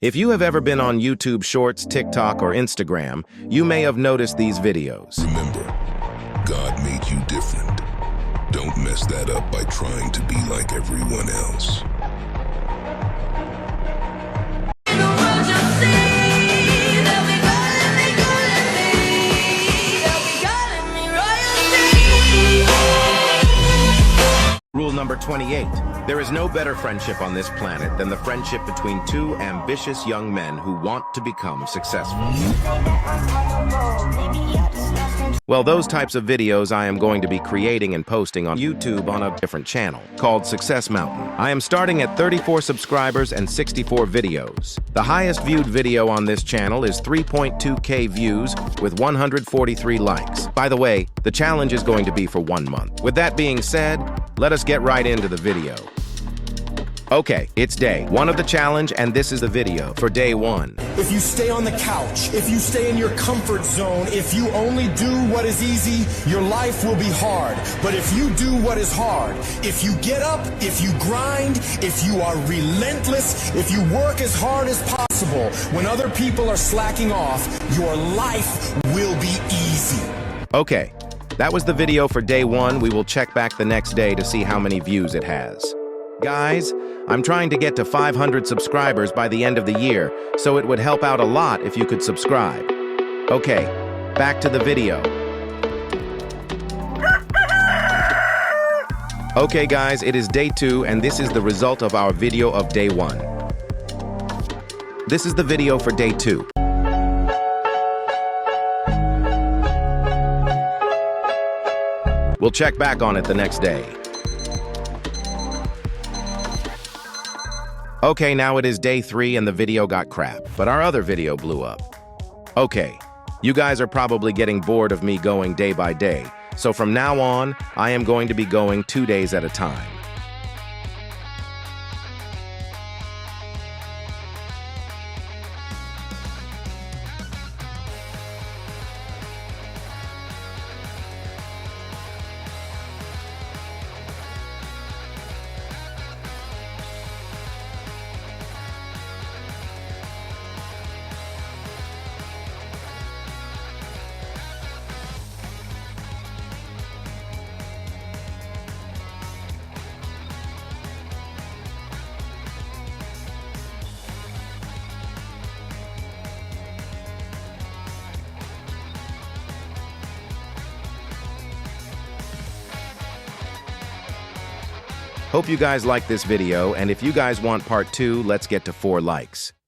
If you have ever been on YouTube Shorts, TikTok, or Instagram, you may have noticed these videos. Remember, God made you different. Don't mess that up by trying to be like everyone else. Rule number 28. There is no better friendship on this planet than the friendship between two ambitious young men who want to become successful. Well, those types of videos I am going to be creating and posting on YouTube on a different channel called Success Mountain. I am starting at 34 subscribers and 64 videos. The highest viewed video on this channel is 3.2K views with 143 likes. By the way, the challenge is going to be for 1 month. With that being said, let us get right into the video. Okay, it's day 1 of the challenge, and this is the video for day 1. If you stay on the couch, if you stay in your comfort zone, if you only do what is easy, your life will be hard. But if you do what is hard, if you get up, if you grind, if you are relentless, if you work as hard as possible, when other people are slacking off, your life will be easy. Okay, that was the video for day 1. We will check back the next day to see how many views it has. Guys, I'm trying to get to 500 subscribers by the end of the year, so it would help out a lot if you could subscribe. Okay, back to the video. Okay guys, it is day 2, and this is the result of our video of day 1. This is the video for day 2. We'll check back on it the next day. Okay, now it is day 3 and the video got crap, but our other video blew up. Okay, you guys are probably getting bored of me going day by day, so from now on, I am going to be going 2 days at a time. Hope you guys like this video, and if you guys want part 2, let's get to 4 likes.